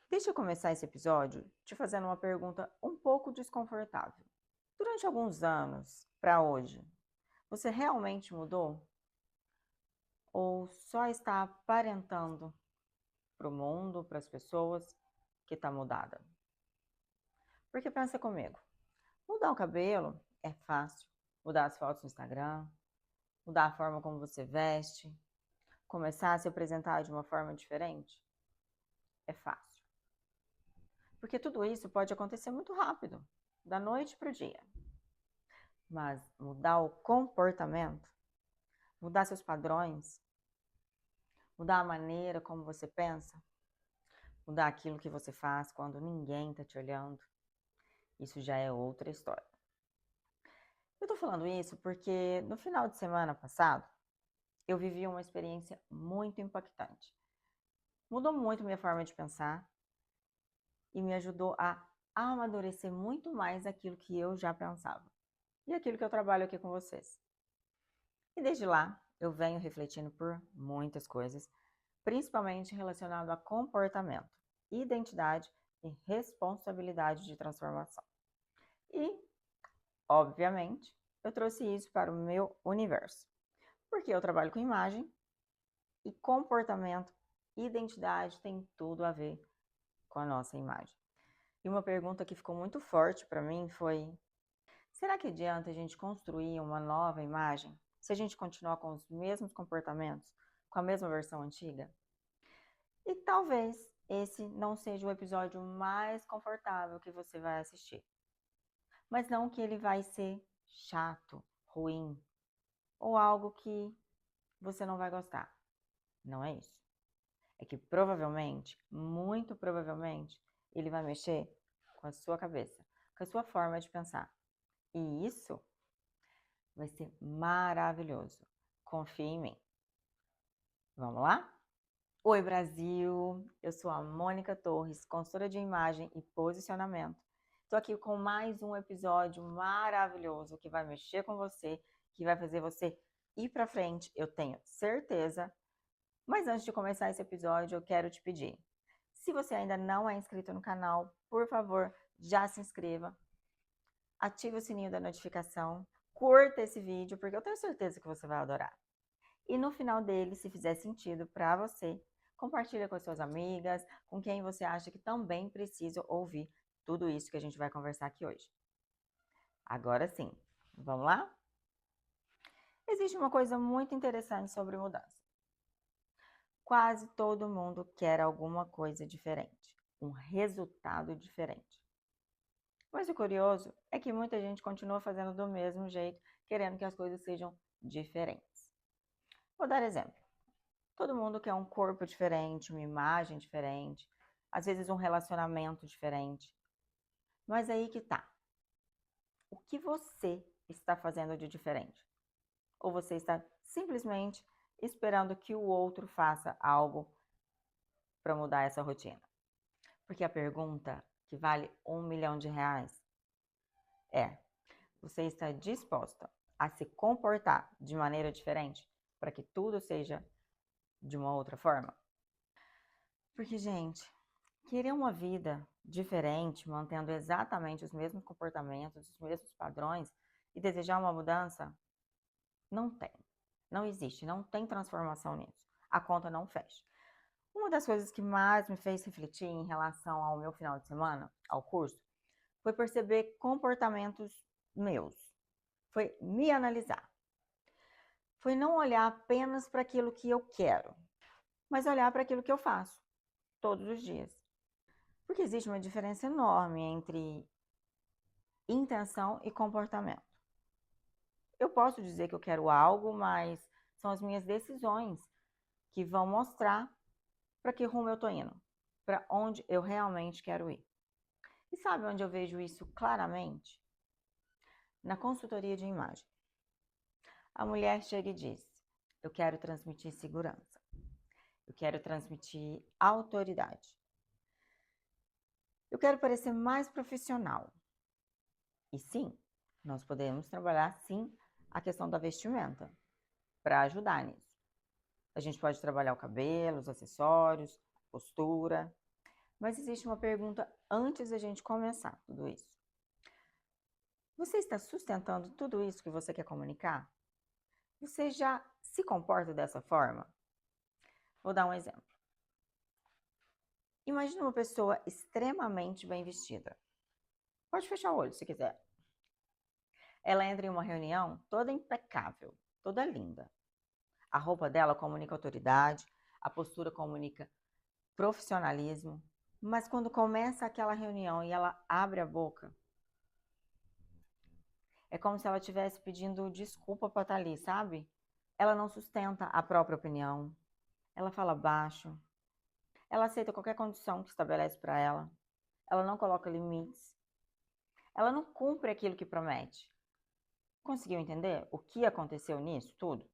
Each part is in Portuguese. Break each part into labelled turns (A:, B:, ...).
A: Deixa eu começar esse episódio te fazendo uma pergunta um pouco desconfortável. Durante alguns anos, para hoje, você realmente mudou? Ou só está aparentando para o mundo, para as pessoas, que está mudada? Porque pensa comigo, mudar o cabelo é fácil, mudar as fotos no Instagram, mudar a forma como você veste, começar a se apresentar de uma forma diferente, é fácil. Porque tudo isso pode acontecer muito rápido, da noite para o dia. Mas mudar o comportamento, mudar seus padrões, mudar a maneira como você pensa, mudar aquilo que você faz quando ninguém está te olhando, isso já é outra história. Eu tô falando isso porque no final de semana passado, eu vivi uma experiência muito impactante. Mudou muito minha forma de pensar e me ajudou a amadurecer muito mais aquilo que eu já pensava e aquilo que eu trabalho aqui com vocês. E desde lá, eu venho refletindo por muitas coisas, principalmente relacionado a comportamento, identidade e responsabilidade de transformação. E, obviamente, eu trouxe isso para o meu universo, porque eu trabalho com imagem e comportamento, identidade tem tudo a ver com a nossa imagem. E uma pergunta que ficou muito forte para mim foi: será que adianta a gente construir uma nova imagem se a gente continuar com os mesmos comportamentos, com a mesma versão antiga? E talvez esse não seja o episódio mais confortável que você vai assistir. Mas não que ele vai ser chato, ruim ou algo que você não vai gostar. Não é isso. É que provavelmente, muito provavelmente, ele vai mexer com a sua cabeça, com a sua forma de pensar. E isso vai ser maravilhoso. Confie em mim. Vamos lá? Oi, Brasil! Eu sou a Mônica Torres, consultora de imagem e posicionamento. Estou aqui com mais um episódio maravilhoso que vai mexer com você, que vai fazer você ir para frente, eu tenho certeza. Mas antes de começar esse episódio, eu quero te pedir: se você ainda não é inscrito no canal, por favor, já se inscreva, ative o sininho da notificação, curta esse vídeo, porque eu tenho certeza que você vai adorar. E no final dele, se fizer sentido para você, compartilha com as suas amigas, com quem você acha que também precisa ouvir tudo isso que a gente vai conversar aqui hoje. Agora sim, vamos lá? Existe uma coisa muito interessante sobre mudança. Quase todo mundo quer alguma coisa diferente, um resultado diferente. Mas o curioso é que muita gente continua fazendo do mesmo jeito, querendo que as coisas sejam diferentes. Vou dar exemplo. Todo mundo quer um corpo diferente, uma imagem diferente, às vezes um relacionamento diferente. Mas aí que tá. O que você está fazendo de diferente? Ou você está simplesmente esperando que o outro faça algo para mudar essa rotina? Porque a pergunta que vale R$ 1 milhão é: você está disposta a se comportar de maneira diferente para que tudo seja de uma outra forma? Porque, gente, querer uma vida diferente, mantendo exatamente os mesmos comportamentos, os mesmos padrões e desejar uma mudança, não tem. Não existe, não tem transformação nisso. A conta não fecha. Uma das coisas que mais me fez refletir em relação ao meu final de semana, ao curso, foi perceber comportamentos meus. Foi me analisar. Foi não olhar apenas para aquilo que eu quero, mas olhar para aquilo que eu faço todos os dias. Porque existe uma diferença enorme entre intenção e comportamento. Eu posso dizer que eu quero algo, mas são as minhas decisões que vão mostrar para que rumo eu estou indo, para onde eu realmente quero ir. E sabe onde eu vejo isso claramente? Na consultoria de imagem. A mulher chega e diz: eu quero transmitir segurança, eu quero transmitir autoridade, eu quero parecer mais profissional. E sim, nós podemos trabalhar sim a questão da vestimenta para ajudar nisso. A gente pode trabalhar o cabelo, os acessórios, a postura, Mas existe uma pergunta antes da gente começar tudo isso. Você está sustentando tudo isso que você quer comunicar? Você já se comporta dessa forma? Vou dar um exemplo. Imagina uma pessoa extremamente bem vestida. Pode fechar o olho se quiser. Ela entra em uma reunião toda impecável, toda linda. A roupa dela comunica autoridade, a postura comunica profissionalismo, mas quando começa aquela reunião e ela abre a boca, é como se ela estivesse pedindo desculpa para estar ali, sabe? Ela não sustenta a própria opinião, ela fala baixo, ela aceita qualquer condição que estabelece para ela não coloca limites, ela não cumpre aquilo que promete. Conseguiu entender o que aconteceu nisso tudo?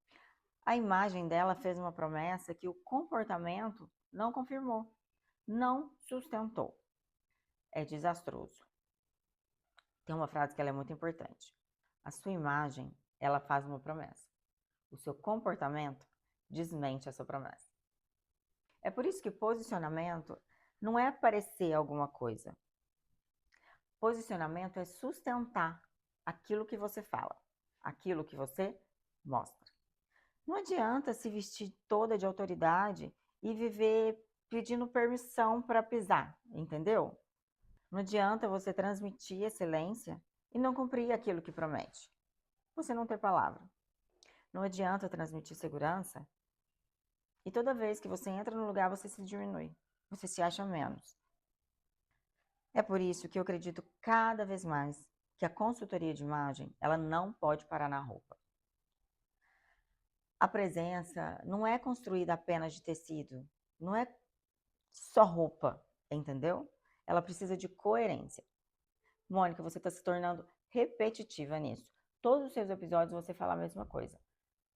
A: A imagem dela fez uma promessa que o comportamento não confirmou, não sustentou. É desastroso. Tem uma frase que ela é muito importante. A sua imagem, ela faz uma promessa. O seu comportamento desmente essa promessa. É por isso que posicionamento não é parecer alguma coisa. Posicionamento é sustentar aquilo que você fala, aquilo que você mostra. Não adianta se vestir toda de autoridade e viver pedindo permissão para pisar, entendeu? Não adianta você transmitir excelência e não cumprir aquilo que promete. Você não ter palavra. Não adianta transmitir segurança e toda vez que você entra no lugar você se diminui, você se acha menos. É por isso que eu acredito cada vez mais que a consultoria de imagem, ela não pode parar na roupa. A presença não é construída apenas de tecido, não é só roupa, entendeu? Ela precisa de coerência. Mônica, você está se tornando repetitiva nisso. Todos os seus episódios você fala a mesma coisa.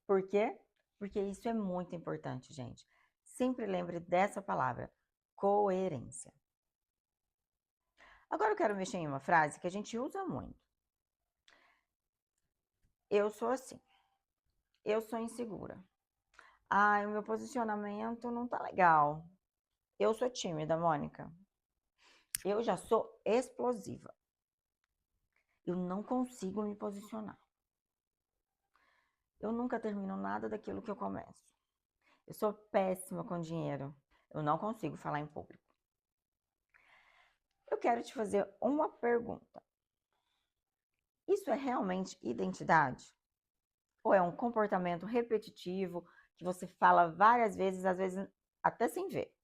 A: Por quê? Porque isso é muito importante, gente. Sempre lembre dessa palavra, coerência. Agora eu quero mexer em uma frase que a gente usa muito. Eu sou assim. Eu sou insegura. Ai, o meu posicionamento não tá legal. Eu sou tímida, Mônica. Eu já sou explosiva. Eu não consigo me posicionar. Eu nunca termino nada daquilo que eu começo. Eu sou péssima com dinheiro. Eu não consigo falar em público. Eu quero te fazer uma pergunta. Isso é realmente identidade? Ou é um comportamento repetitivo que você fala várias vezes, às vezes até sem ver?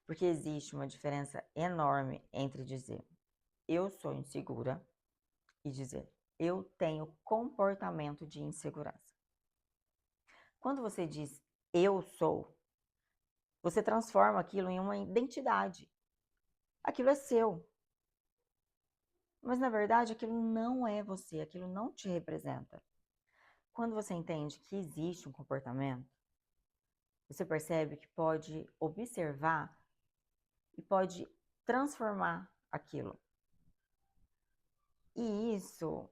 A: Porque existe uma diferença enorme entre dizer eu sou insegura e dizer eu tenho comportamento de insegurança. Quando você diz eu sou, você transforma aquilo em uma identidade. Aquilo é seu. Mas na verdade aquilo não é você, aquilo não te representa. Quando você entende que existe um comportamento, você percebe que pode observar e pode transformar aquilo. E isso,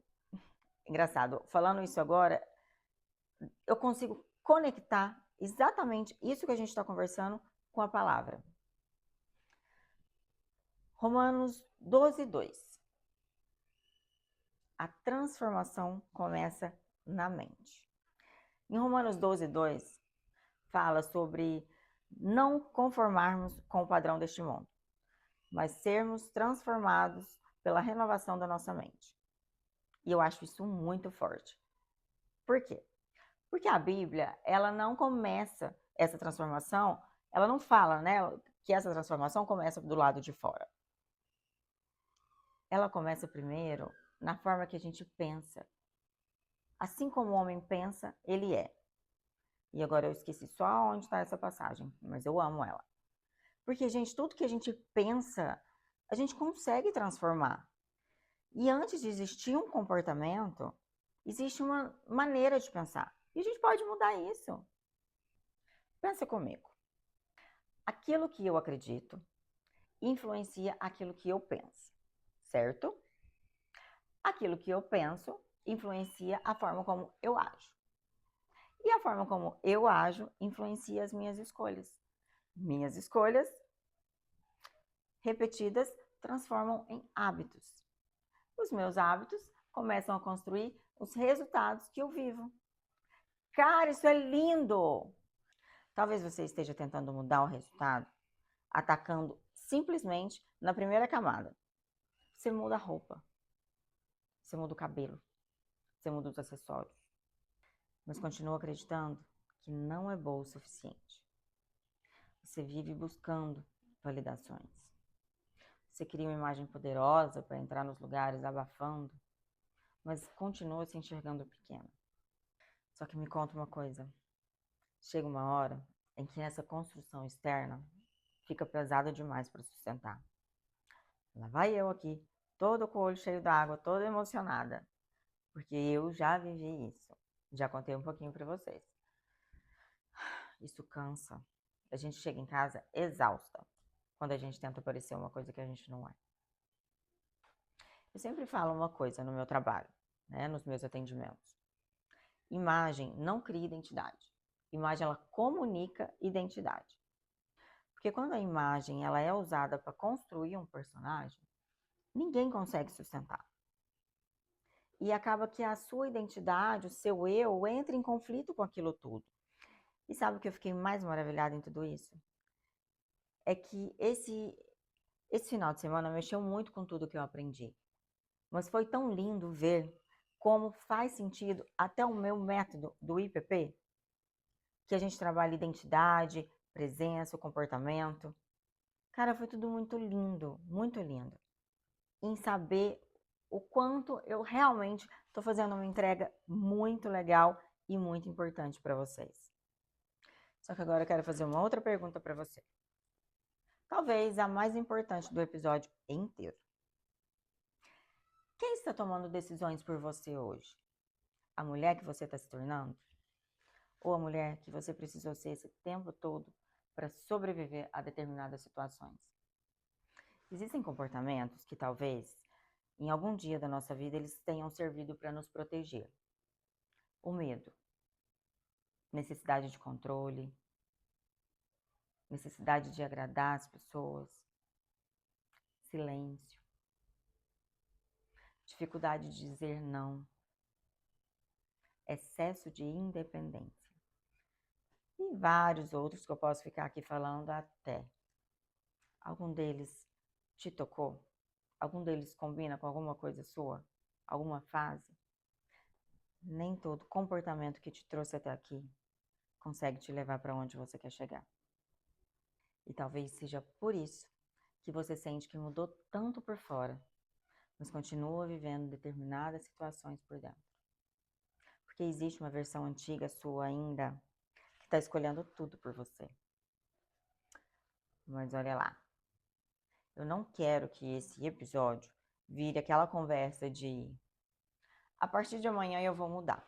A: engraçado, falando isso agora, eu consigo conectar exatamente isso que a gente está conversando com a palavra. Romanos 12, 2. A transformação começa na mente. Em Romanos 12, 2, fala sobre não conformarmos com o padrão deste mundo, mas sermos transformados pela renovação da nossa mente. E eu acho isso muito forte. Por quê? Porque a Bíblia, ela não começa essa transformação, ela não fala, né, que essa transformação começa do lado de fora. Ela começa primeiro na forma que a gente pensa. Assim como o homem pensa, ele é. E agora eu esqueci só onde está essa passagem, mas eu amo ela. Porque, gente, tudo que a gente pensa, a gente consegue transformar. E antes de existir um comportamento, existe uma maneira de pensar. E a gente pode mudar isso. Pensa comigo. Aquilo que eu acredito influencia aquilo que eu penso, certo? Aquilo que eu penso influencia a forma como eu ajo. E a forma como eu ajo influencia as minhas escolhas. Minhas escolhas repetidas transformam em hábitos. Os meus hábitos começam a construir os resultados que eu vivo. Cara, isso é lindo! Talvez você esteja tentando mudar o resultado, atacando simplesmente na primeira camada. Você muda a roupa, você muda o cabelo, você muda os acessórios, mas continua acreditando que não é boa o suficiente. Você vive buscando validações. Você cria uma imagem poderosa para entrar nos lugares abafando, mas continua se enxergando pequena. Só que me conta uma coisa, chega uma hora em que essa construção externa fica pesada demais para sustentar. Lá vai eu aqui, todo com o olho cheio d'água, toda emocionada, porque eu já vivi isso. Já contei um pouquinho para vocês. Isso cansa. A gente chega em casa exausta quando a gente tenta parecer uma coisa que a gente não é. Eu sempre falo uma coisa no meu trabalho, né, nos meus atendimentos. Imagem não cria identidade. Imagem, ela comunica identidade. Porque quando a imagem ela é usada para construir um personagem, ninguém consegue sustentar. E acaba que a sua identidade, o seu eu, entra em conflito com aquilo tudo. E sabe o que eu fiquei mais maravilhada em tudo isso? É que esse final de semana mexeu muito com tudo que eu aprendi. Mas foi tão lindo ver como faz sentido até o meu método do IPP, que a gente trabalha identidade, presença, o comportamento. Cara, foi tudo muito lindo, muito lindo. Em saber o quanto eu realmente estou fazendo uma entrega muito legal e muito importante para vocês. Só que agora eu quero fazer uma outra pergunta para você. Talvez a mais importante do episódio inteiro. Quem está tomando decisões por você hoje? A mulher que você está se tornando? Ou a mulher que você precisou ser esse tempo todo para sobreviver a determinadas situações? Existem comportamentos que talvez, em algum dia da nossa vida, eles tenham servido para nos proteger. O medo, necessidade de controle, necessidade de agradar as pessoas, silêncio, dificuldade de dizer não, excesso de independência. E vários outros que eu posso ficar aqui falando até. Algum deles te tocou? Algum deles combina com alguma coisa sua? Alguma fase? Nem todo comportamento que te trouxe até aqui consegue te levar para onde você quer chegar. E talvez seja por isso que você sente que mudou tanto por fora, mas continua vivendo determinadas situações por dentro. Porque existe uma versão antiga sua ainda que está escolhendo tudo por você. Mas olha lá, eu não quero que esse episódio vire aquela conversa de a partir de amanhã eu vou mudar.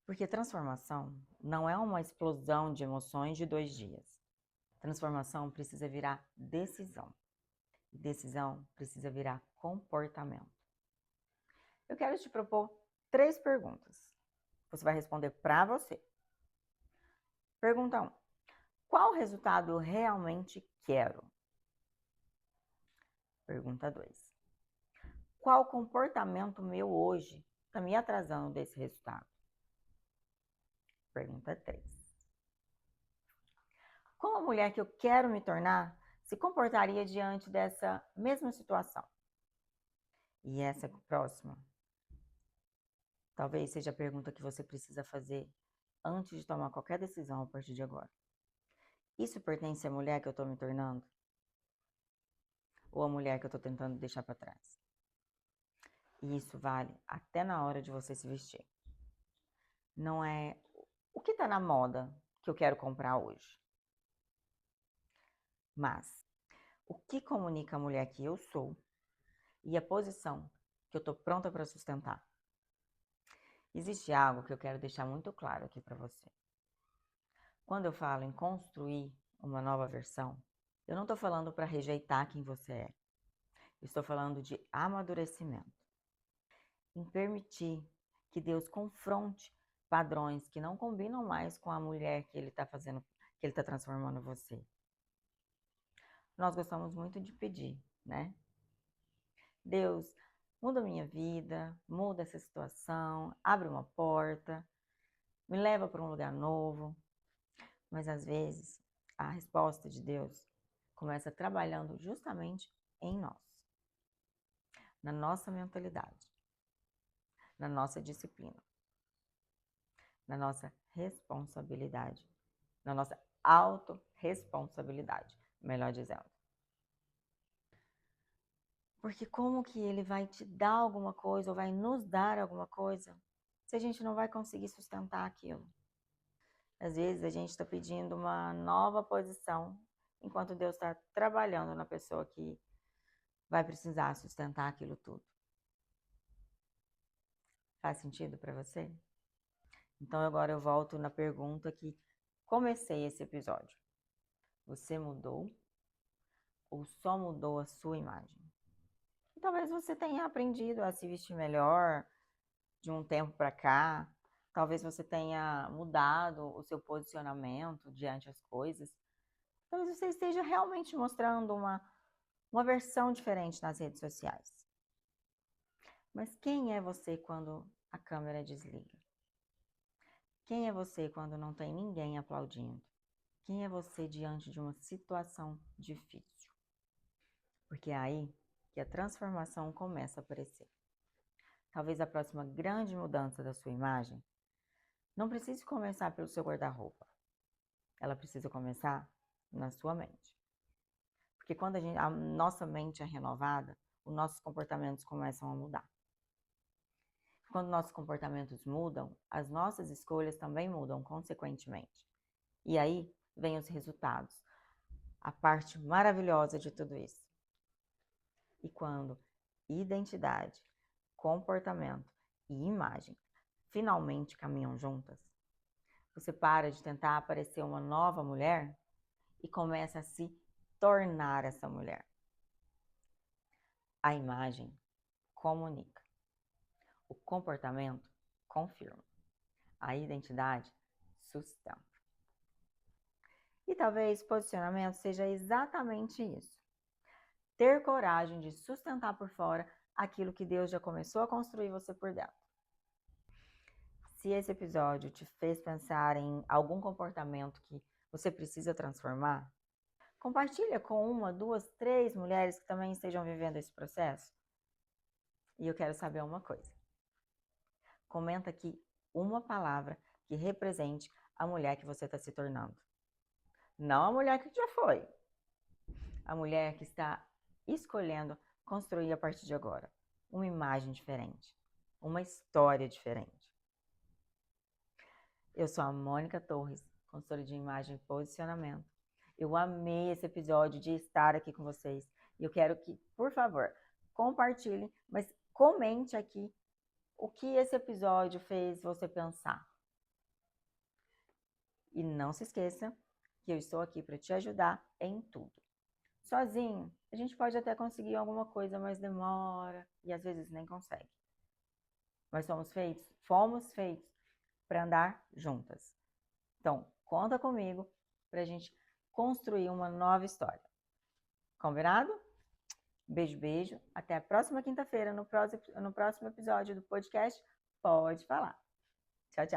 A: Porque transformação não é uma explosão de emoções de 2 dias. Transformação precisa virar decisão. E decisão precisa virar comportamento. Eu quero te propor 3 perguntas. Você vai responder para você. Pergunta 1. Qual resultado eu realmente quero? Pergunta 2. Qual comportamento meu hoje está me atrasando desse resultado? Pergunta 3. Como a mulher que eu quero me tornar se comportaria diante dessa mesma situação? E essa próxima, talvez seja a pergunta que você precisa fazer antes de tomar qualquer decisão a partir de agora. Isso pertence à mulher que eu estou me tornando? Ou à mulher que eu estou tentando deixar para trás? E isso vale até na hora de você se vestir. Não é o que está na moda que eu quero comprar hoje. Mas o que comunica a mulher que eu sou e a posição que eu estou pronta para sustentar. Existe algo que eu quero deixar muito claro aqui para você. Quando eu falo em construir uma nova versão, eu não estou falando para rejeitar quem você é. Eu estou falando de amadurecimento. Em permitir que Deus confronte padrões que não combinam mais com a mulher que Ele está fazendo, que Ele está transformando você. nós gostamos muito de pedir, né? Deus, muda a minha vida, muda essa situação, abre uma porta, me leva para um lugar novo. Mas às vezes a resposta de Deus começa trabalhando justamente em nós, na nossa mentalidade, na nossa disciplina, na nossa responsabilidade, na nossa autorresponsabilidade, melhor dizendo. Porque como que ele vai te dar alguma coisa ou vai nos dar alguma coisa se a gente não vai conseguir sustentar aquilo? Às vezes a gente está pedindo uma nova posição enquanto Deus está trabalhando na pessoa que vai precisar sustentar aquilo tudo. Faz sentido para você? Então agora eu volto na pergunta que comecei esse episódio. Você mudou ou só mudou a sua imagem? E talvez você tenha aprendido a se vestir melhor de um tempo para cá. Talvez você tenha mudado o seu posicionamento diante das coisas. Talvez você esteja realmente mostrando uma versão diferente nas redes sociais. Mas quem é você quando a câmera desliga? Quem é você quando não tem ninguém aplaudindo? Quem é você diante de uma situação difícil? Porque é aí que a transformação começa a aparecer. Talvez a próxima grande mudança da sua imagem não precise começar pelo seu guarda-roupa. Ela precisa começar na sua mente. Porque quando a nossa mente é renovada, os nossos comportamentos começam a mudar. Quando nossos comportamentos mudam, as nossas escolhas também mudam consequentemente. E aí vem os resultados, a parte maravilhosa de tudo isso. E quando identidade, comportamento e imagem finalmente caminham juntas, você para de tentar parecer uma nova mulher e começa a se tornar essa mulher. A imagem comunica. O comportamento confirma. A identidade sustenta. E talvez posicionamento seja exatamente isso. Ter coragem de sustentar por fora aquilo que Deus já começou a construir você por dentro. Se esse episódio te fez pensar em algum comportamento que você precisa transformar, compartilha com 1, 2, 3 mulheres que também estejam vivendo esse processo. E eu quero saber uma coisa. Comenta aqui uma palavra que represente a mulher que você está se tornando. Não a mulher que já foi. A mulher que está escolhendo construir a partir de agora uma imagem diferente, uma história diferente. Eu sou a Mônica Torres, consultora de imagem e posicionamento. Eu amei esse episódio de estar aqui com vocês. E eu quero que, por favor, compartilhem, mas comente aqui o que esse episódio fez você pensar. E não se esqueça que eu estou aqui para te ajudar em tudo. Sozinho, a gente pode até conseguir alguma coisa, mas demora e às vezes nem consegue. Mas fomos feitos para andar juntas. Então, conta comigo para a gente construir uma nova história. Combinado? Beijo, beijo. Até a próxima quinta-feira no próximo episódio do podcast Pode Falar. Tchau, tchau.